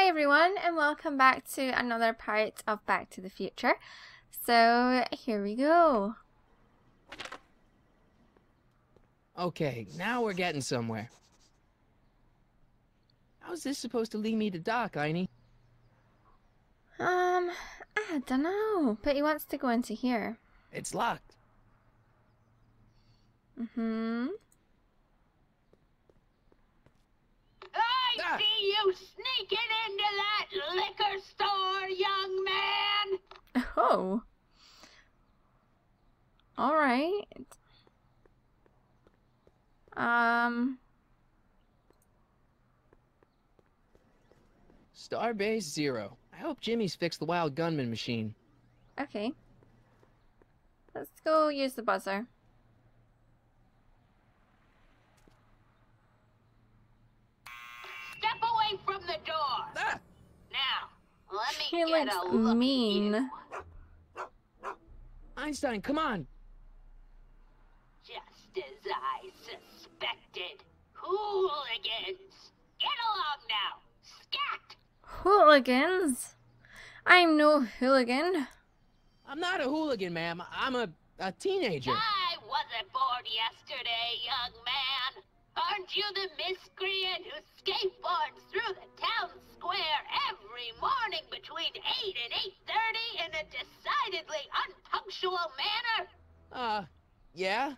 Hi everyone, and welcome back to another part of Back to the Future. So here we go. Okay, now we're getting somewhere. How's this supposed to lead me to Doc, Einie? I don't know, but he wants to go into here. It's locked. I see you sneaking into that liquor store, young man! Oh. Alright. Starbase 0. I hope Jimmy's fixed the wild gunman machine. Okay. Let's go use the buzzer. Step away from the door! Ah! Now, let me He get looks a look mean. at you. Einstein, come on! Just as I suspected. Hooligans! Get along now! Scat! Hooligans? I'm no hooligan. I'm not a hooligan, ma'am. I'm a teenager. I wasn't born yesterday, young man. Aren't you the miscreant who skateboards through the town square every morning between 8 and 8:30 in a decidedly unpunctual manner? Yeah?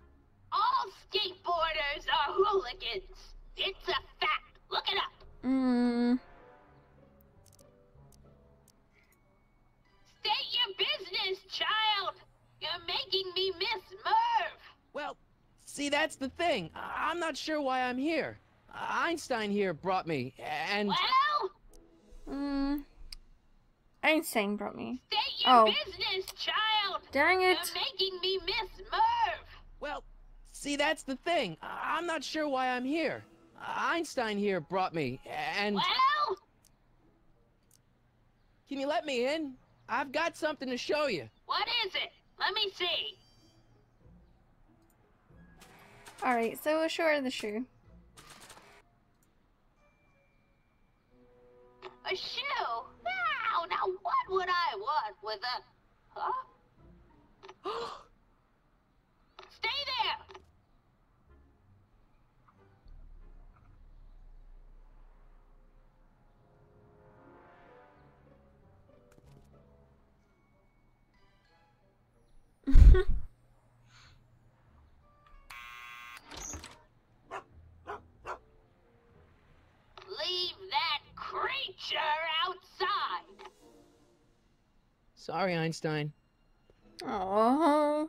All skateboarders are hooligans. It's a fact. Look it up. State your business, child. You're making me miss Merv. Well, see, that's the thing. I'm not sure why I'm here. Einstein here brought me, and... Well? Einstein brought me. State your Oh. business, child. Dang it. You're making me miss Merv. Well, see, that's the thing. I'm not sure why I'm here. Einstein here brought me, and... Well? Can you let me in? I've got something to show you. What is it? Let me see. Alright, so show her the shoe. A shoe? Wow, now what would I want with a... Huh? Stay there! Leave that creature outside! Sorry, Einstein. Oh,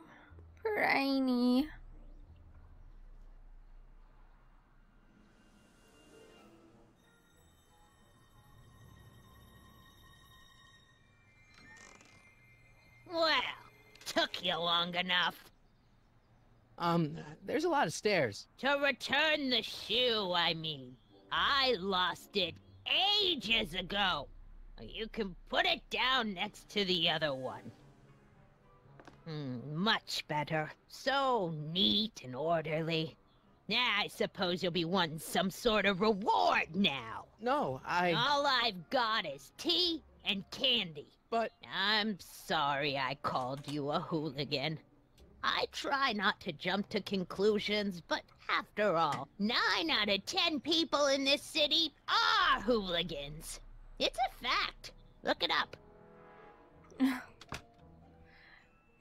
poor Einie. Well, took you long enough. There's a lot of stairs. To return the shoe, I mean. I lost it ages ago. You can put it down next to the other one. Much better. So neat and orderly. I suppose you'll be wanting some sort of reward now. No, All I've got is tea and candy. But... I'm sorry I called you a hooligan. I try not to jump to conclusions, but after all, 9 out of 10 people in this city are hooligans. It's a fact. Look it up.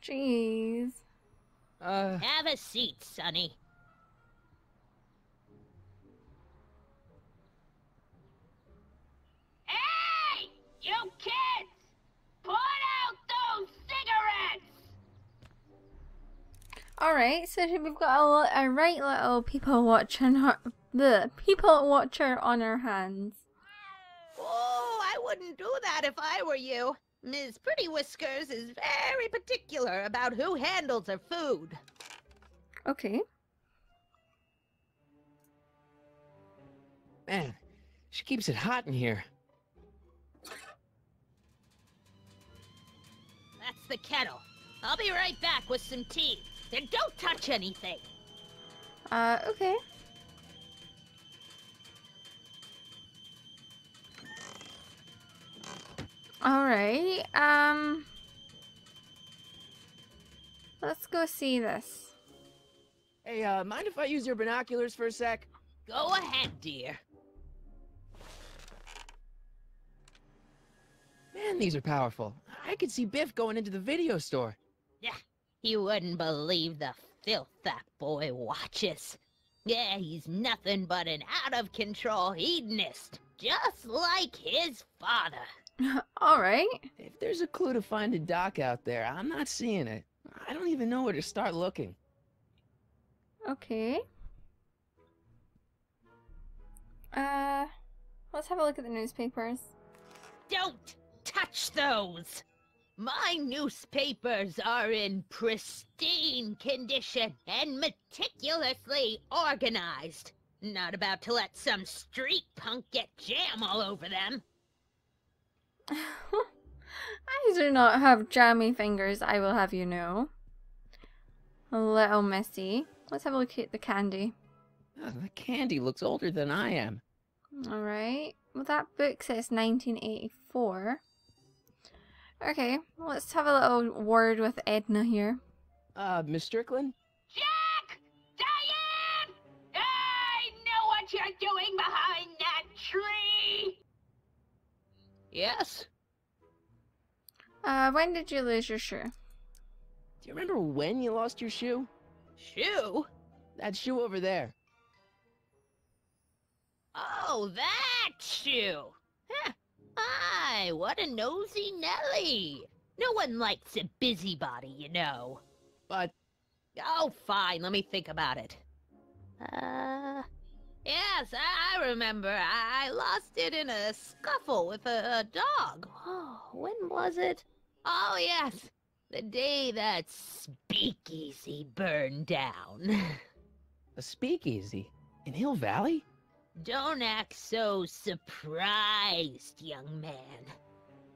Jeez. Have a seat, Sonny. Hey! You kids! Put out those cigarettes! Alright, so we've got a right little people watcher on our hands. Oh, I wouldn't do that if I were you. Ms. Pretty Whiskers is very particular about who handles her food. Okay. Man, she keeps it hot in here. That's the kettle. I'll be right back with some tea. And don't touch anything. Okay. Alright, let's go see this. Hey, mind if I use your binoculars for a sec? Go ahead, dear. Man, these are powerful. I could see Biff going into the video store. Yeah, you wouldn't believe the filth that boy watches. Yeah, he's nothing but an out-of-control hedonist, just like his father. Alright. If there's a clue to finding Doc out there, I'm not seeing it. I don't even know where to start looking. Okay. Let's have a look at the newspapers. Don't touch those! My newspapers are in pristine condition and meticulously organized. Not about to let some street punk get jam all over them. I do not have jammy fingers, I will have you know. A little messy. Let's have a look at the candy. The candy looks older than I am. Alright. Well, that book says 1984. Okay, let's have a little word with Edna here. Miss Strickland? Jack! Diane! I know what you're doing behind that tree! Yes? When did you lose your shoe? Do you remember when you lost your shoe? Shoe? That shoe over there. Oh, that shoe! Huh. Aye, what a nosy Nelly! No one likes a busybody, you know. But... Oh, fine, let me think about it. Yes, I remember. I lost it in a scuffle with a dog. Oh, when was it? Oh, yes, the day that speakeasy burned down. a speakeasy? In Hill Valley? Don't act so surprised, young man.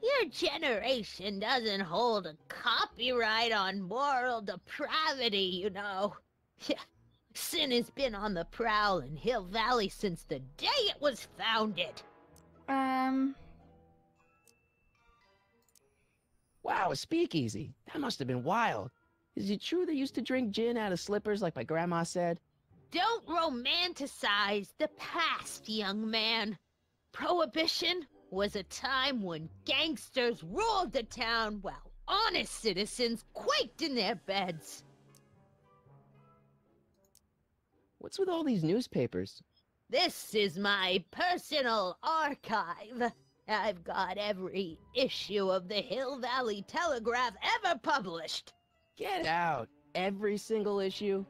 Your generation doesn't hold a copyright on moral depravity, you know. Sin has been on the prowl in Hill Valley since the day it was founded. Wow, a speakeasy. That must have been wild. Is it true they used to drink gin out of slippers like my grandma said? Don't romanticize the past, young man. Prohibition was a time when gangsters ruled the town while honest citizens quaked in their beds. What's with all these newspapers? This is my personal archive. I've got every issue of the Hill Valley Telegraph ever published. Get out. Every single issue?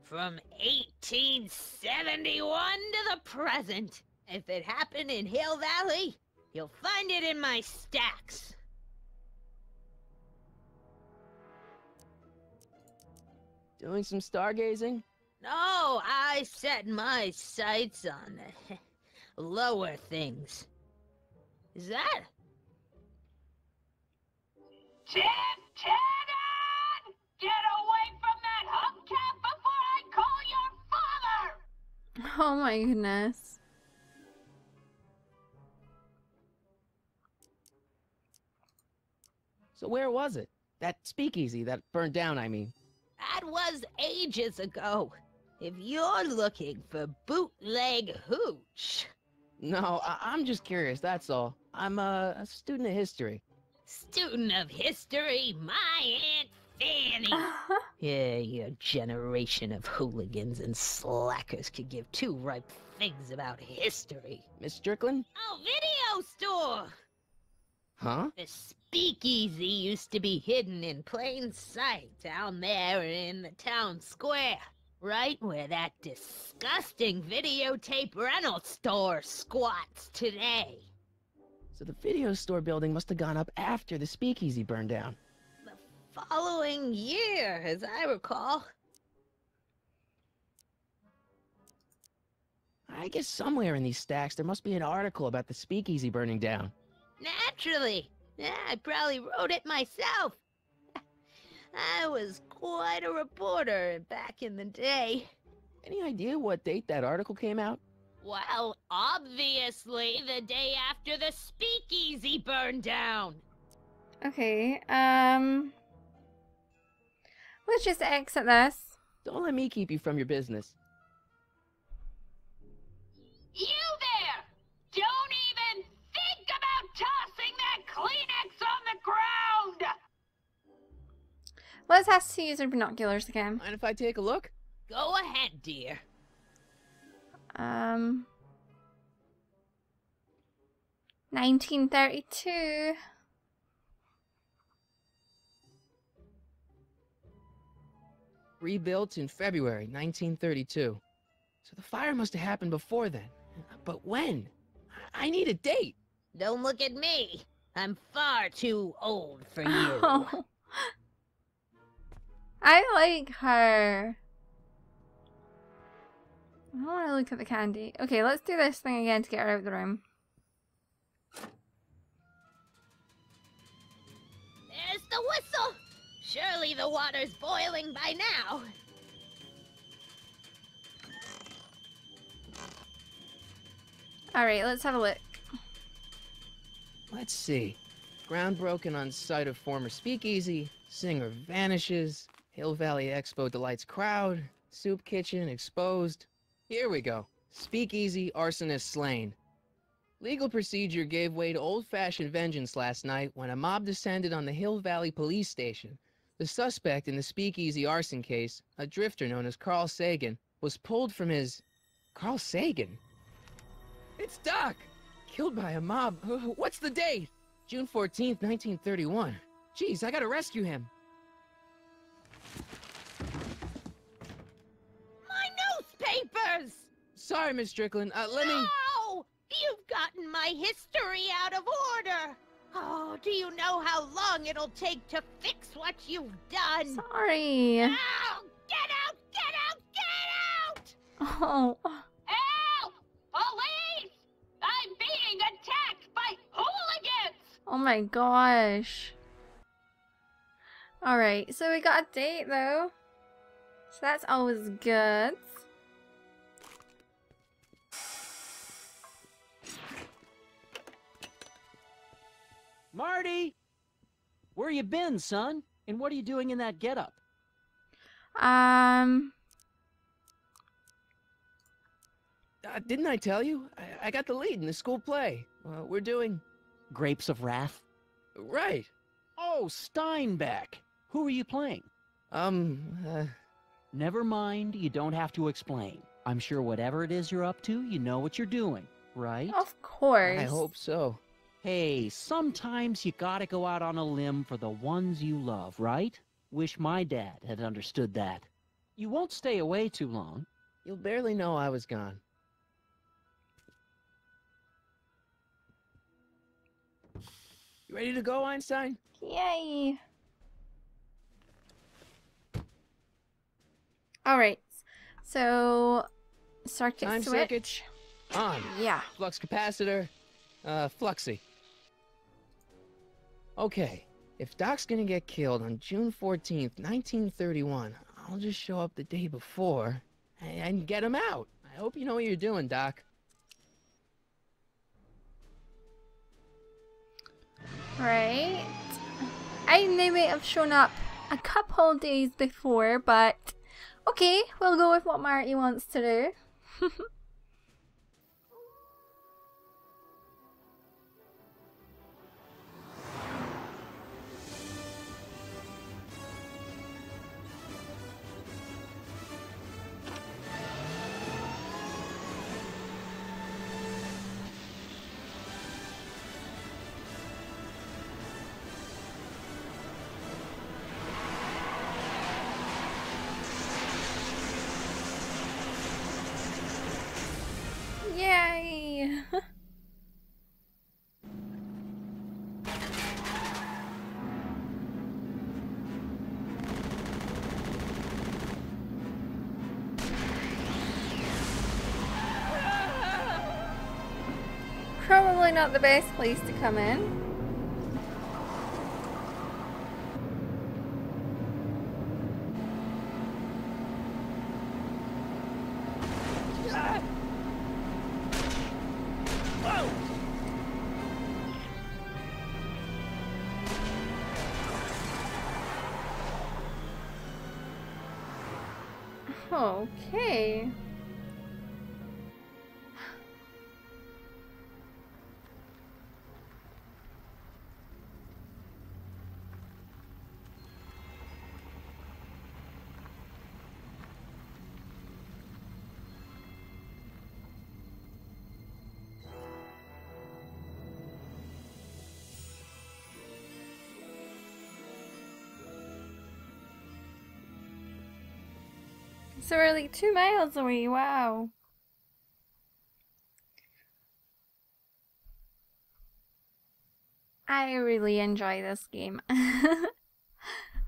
From 1871 to the present. If it happened in Hill Valley, you'll find it in my stacks. Doing some stargazing? No, I set my sights on lower things. Is that? Tip Tannen! Get away from that hubcap before I call your father! Oh my goodness. So where was it? That speakeasy that burned down, I mean. That was ages ago. If you're looking for bootleg hooch. No, I'm just curious, that's all. I'm a student of history. Student of history, my Aunt Fanny. Yeah, your generation of hooligans and slackers could give two ripe figs about history. Miss Strickland? Oh, video store! Huh? The speakeasy used to be hidden in plain sight down there in the town square. Right where that disgusting videotape rental store squats today. So the video store building must have gone up after the speakeasy burned down. The following year, as I recall. I guess somewhere in these stacks there must be an article about the speakeasy burning down. Naturally. Yeah, I probably wrote it myself. I was quite a reporter back in the day. Any idea what date that article came out? Well, obviously the day after the speakeasy be burned down. Okay, let's just exit this. Don't let me keep you from your business. You there! Don't even think about tossing that Kleenex on the ground! Let's ask to use our binoculars again. Mind if I take a look? Go ahead, dear. 1932. Rebuilt in February 1932. So the fire must have happened before then. But when? I need a date. Don't look at me. I'm far too old for you. Oh. I like her. I don't want to look at the candy. Okay, let's do this thing again to get her out of the room. There's the whistle. Surely the water's boiling by now. Alright, let's have a look. Let's see. Ground broken on site of former speakeasy. Singer vanishes. Hill Valley Expo delights crowd. Soup kitchen exposed. Here we go. Speakeasy arsonist slain. Legal procedure gave way to old-fashioned vengeance last night when a mob descended on the Hill Valley police station. The suspect in the speakeasy arson case, a drifter known as Carl Sagan, was pulled from his... Carl Sagan? It's Doc! Killed by a mob. What's the date? June 14th, 1931. Jeez, I gotta rescue him. My newspapers! Sorry, Miss Strickland. Let me... No! You've gotten my history out of order! Oh, do you know how long it'll take to fix what you've done? Sorry. Oh, get out! Get out! Get out! Oh. Help! Police! I'm being attacked by hooligans! Oh my gosh. Alright, so we got a date though. So that's always good. Marty! Where you been, son? And what are you doing in that getup? Didn't I tell you? I got the lead in the school play. We're doing... Grapes of Wrath? Right. Oh, Steinbeck! Who are you playing? Never mind, you don't have to explain. I'm sure whatever it is you're up to, you know what you're doing, right? Of course. I hope so. Hey, sometimes you gotta go out on a limb for the ones you love, right? Wish my dad had understood that. You won't stay away too long. You'll barely know I was gone. You ready to go, Einstein? Yay. Alright. So circuit Time switch. circuit on. Yeah. Flux capacitor. Fluxy. Okay. If Doc's gonna get killed on June 14th, 1931, I'll just show up the day before and get him out. I hope you know what you're doing, Doc. Right. I they may have shown up a couple days before, but okay, we'll go with what Marty wants to do. Yay! Probably not the best place to come in. Okay. So we're like 2 miles away, wow. I really enjoy this game.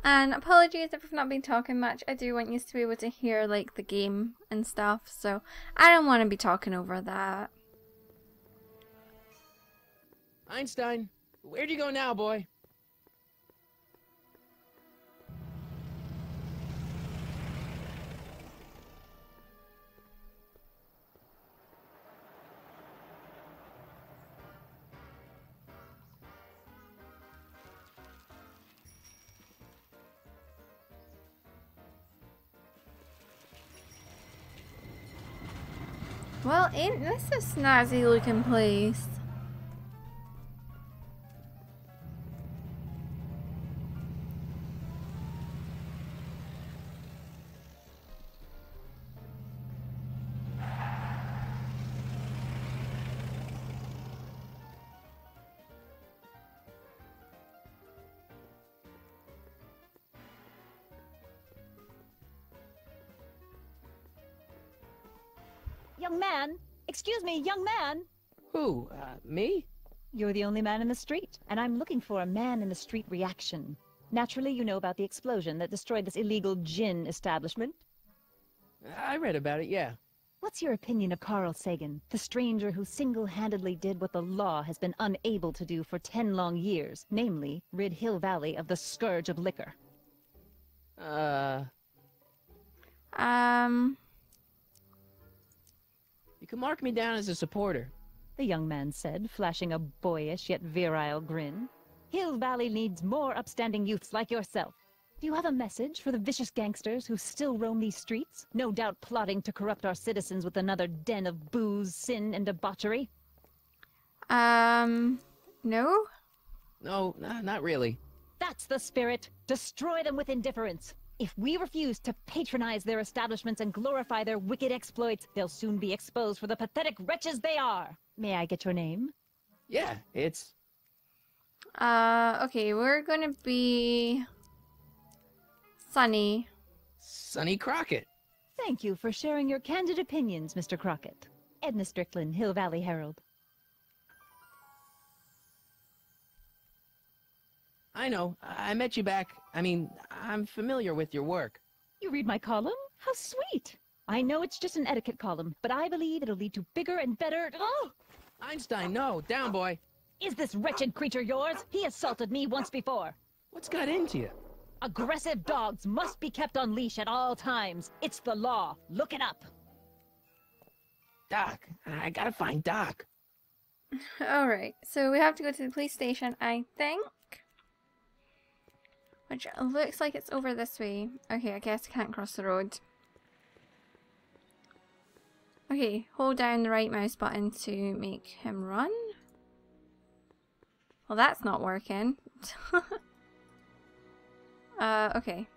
And apologies if I've not been talking much. I do want you to be able to hear like the game and stuff, so I don't want to be talking over that. Einstein, where'd you go now, boy? Well, ain't this a snazzy looking place? Young man! Excuse me, young man! Who, me? You're the only man in the street, and I'm looking for a man-in-the-street reaction. Naturally, you know about the explosion that destroyed this illegal gin establishment. I read about it, yeah. What's your opinion of Carl Sagan, the stranger who single-handedly did what the law has been unable to do for 10 long years, namely, rid Hill Valley of the scourge of liquor? You can mark me down as a supporter. The young man said, flashing a boyish yet virile grin. Hill Valley needs more upstanding youths like yourself. Do you have a message for the vicious gangsters who still roam these streets, no doubt plotting to corrupt our citizens with another den of booze, sin, and debauchery? No? No, not really. That's the spirit! Destroy them with indifference! If we refuse to patronize their establishments and glorify their wicked exploits, they'll soon be exposed for the pathetic wretches they are! May I get your name? Yeah, it's... Okay, we're gonna be... Sunny. Sonny Crockett. Thank you for sharing your candid opinions, Mr. Crockett. Edna Strickland, Hill Valley Herald. I know, I met you back. I mean, I'm familiar with your work. You read my column? How sweet! I know it's just an etiquette column, but I believe it'll lead to bigger and better... Oh! Einstein, no, down, boy. Is this wretched creature yours? He assaulted me once before. What's got into you? Aggressive dogs must be kept on leash at all times. It's the law. Look it up. Doc, I gotta find Doc. Alright, so we have to go to the police station, I think. Which looks like it's over this way. Okay, I guess I can't cross the road. Okay, hold down the right mouse button to make him run. Well, that's not working. Okay.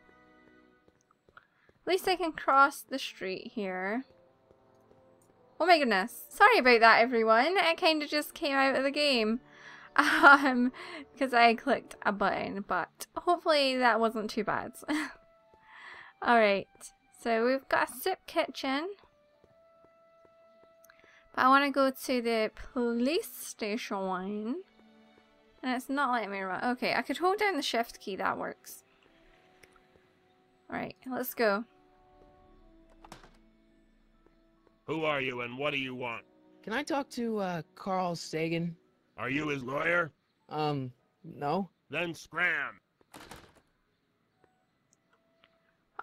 At least I can cross the street here. Oh my goodness. Sorry about that, everyone. It kind of just came out of the game. Because I clicked a button, but hopefully that wasn't too bad. Alright, so we've got a soup kitchen. But I want to go to the police station one. And it's not letting me run. Okay, I could hold down the shift key, that works. Alright, let's go. Who are you and what do you want? Can I talk to, Carl Sagan? Are you his lawyer? No. Then scram.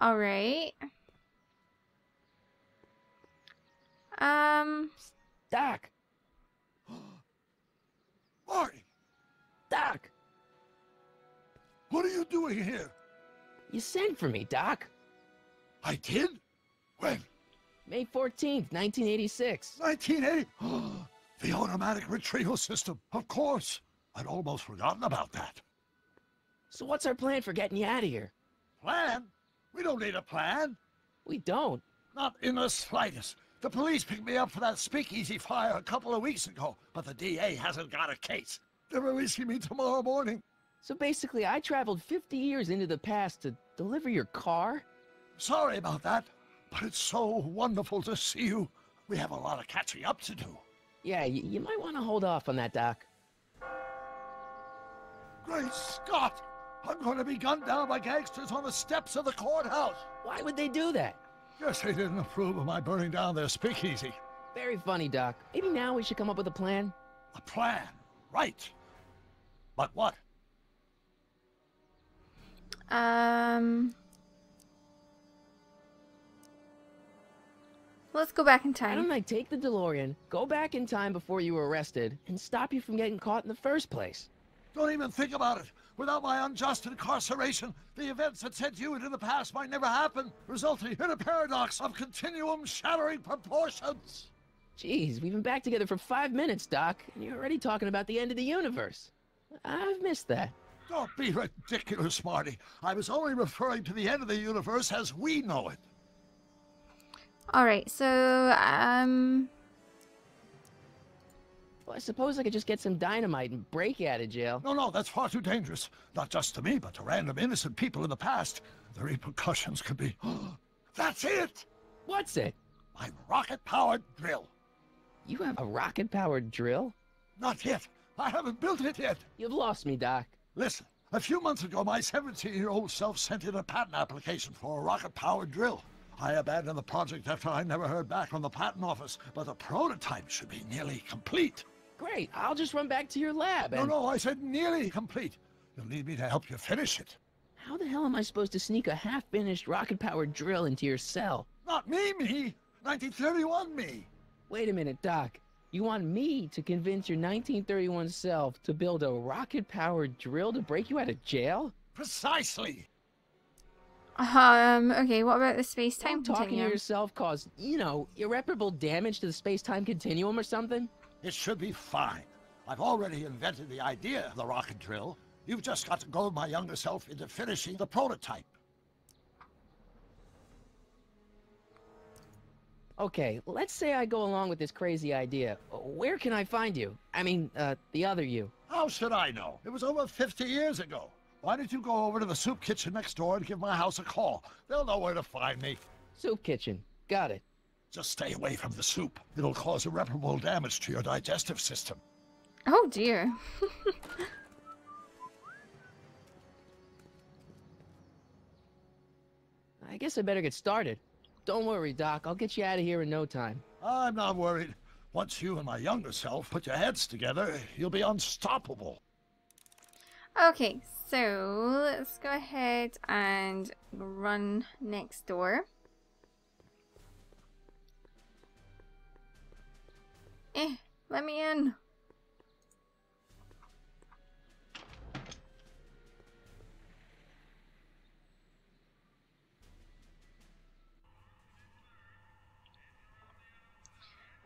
Alright. Doc! Marty, Doc! what are you doing here? You sent for me, Doc. I did? When? May 14th, 1986. 1980? The automatic retrieval system. Of course. I'd almost forgotten about that. So what's our plan for getting you out of here? Plan? We don't need a plan. We don't. Not in the slightest. The police picked me up for that speakeasy fire a couple of weeks ago, but the DA hasn't got a case. They're releasing me tomorrow morning. So basically, I traveled 50 years into the past to deliver your car? Sorry about that, but it's so wonderful to see you. We have a lot of catching up to do. Yeah, you might want to hold off on that, Doc. Great Scott! I'm going to be gunned down by gangsters on the steps of the courthouse. Why would they do that? Guess they didn't approve of my burning down their speakeasy. Very funny, Doc. Maybe now we should come up with a plan? A plan, right. But what? Let's go back in Why don't time. I take the DeLorean, go back in time before you were arrested, and stop you from getting caught in the first place? Don't even think about it. Without my unjust incarceration, the events that sent you into the past might never happen, resulting in a paradox of continuum-shattering proportions. Jeez, we've been back together for 5 minutes, Doc, and you're already talking about the end of the universe. I've missed that. Don't be ridiculous, Marty. I was only referring to the end of the universe as we know it. Alright, so, Well, I suppose I could just get some dynamite and break you out of jail. No, that's far too dangerous. Not just to me, but to random innocent people in the past. The repercussions could be... That's it! What's it? My rocket-powered drill. You have a rocket-powered drill? Not yet. I haven't built it yet. You've lost me, Doc. Listen, a few months ago, my 17-year-old self sent in a patent application for a rocket-powered drill. I abandoned the project after I never heard back from the patent office, but the prototype should be nearly complete. Great, I'll just run back to your lab and... No, I said nearly complete. You'll need me to help you finish it. How the hell am I supposed to sneak a half-finished rocket-powered drill into your cell? Not me! 1931 me! Wait a minute, Doc. You want me to convince your 1931 self to build a rocket-powered drill to break you out of jail? Precisely! okay, what about the space-time Talking to continuum? yourself caused, you know, irreparable damage to the space-time continuum or something? It should be fine. I've already invented the idea of the rocket drill. You've just got to goad my younger self into finishing the prototype. Okay, let's say I go along with this crazy idea. Where can I find you? I mean, the other you. How should I know? It was over 50 years ago. Why don't you go over to the soup kitchen next door and give my house a call? They'll know where to find me. Soup kitchen. Got it. Just stay away from the soup. It'll cause irreparable damage to your digestive system. Oh dear. I guess I better get started. Don't worry, Doc. I'll get you out of here in no time. I'm not worried. Once you and my younger self put your heads together, you'll be unstoppable. Okay, so let's go ahead and run next door. Let me in.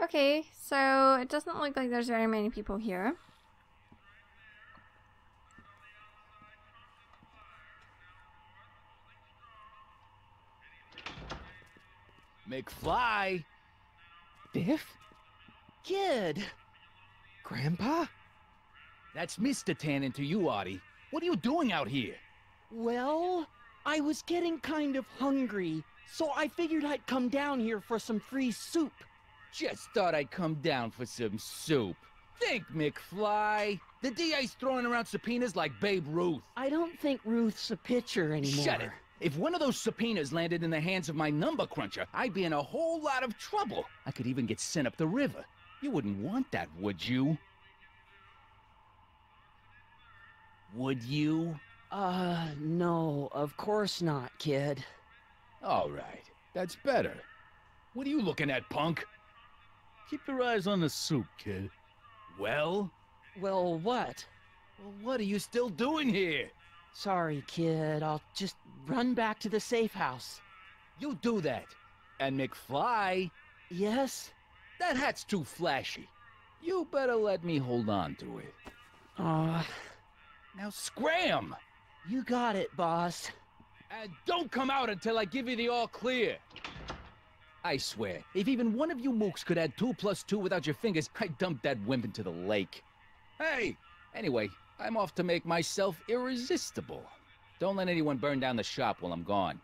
Okay, so it doesn't look like there's very many people here. McFly! Biff? Kid! Grandpa? That's Mr. Tannen to you, Artie. What are you doing out here? Well, I was getting kind of hungry, so I figured I'd come down here for some free soup. Just thought I'd come down for some soup. Think, McFly. The DA's throwing around subpoenas like Babe Ruth. I don't think Ruth's a pitcher anymore. Shut it. If one of those subpoenas landed in the hands of my number cruncher, I'd be in a whole lot of trouble. I could even get sent up the river. You wouldn't want that, would you? Would you? No, of course not, kid. All right. That's better. What are you looking at, punk? Keep your eyes on the soup, kid. Well? Well, what? Well, what are you still doing here? Sorry, kid. I'll just run back to the safe house. You do that. And McFly, Yes? that hat's too flashy. You better let me hold on to it. Aw, Now scram! you got it, boss. And don't come out until I give you the all clear. I swear, if even one of you mooks could add 2 + 2 without your fingers, I'd dump that wimp into the lake. Hey! Anyway, I'm off to make myself irresistible. Don't let anyone burn down the shop while I'm gone.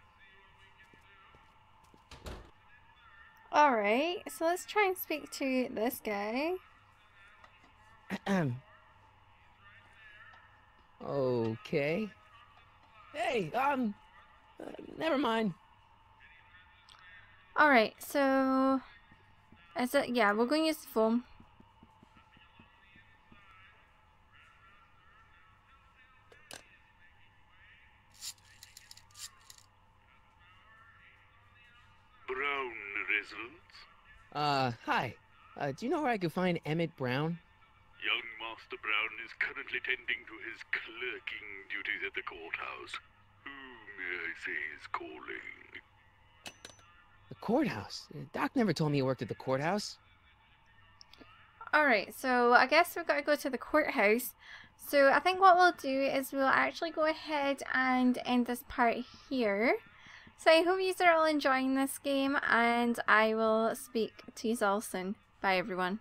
Alright, so let's try and speak to this guy. Okay. Hey, never mind. Alright, so... Is it? Yeah, we're going to use the phone. Brown residence. Hi. Do you know where I could find Emmett Brown? Young Master Brown is currently tending to his clerking duties at the courthouse. Who may I say is calling? The courthouse? Doc never told me he worked at the courthouse. Alright, so I guess we've got to go to the courthouse. So I think what we'll do is we'll actually go ahead and end this part here. So I hope you are all enjoying this game, and I will speak to you all soon. Bye everyone.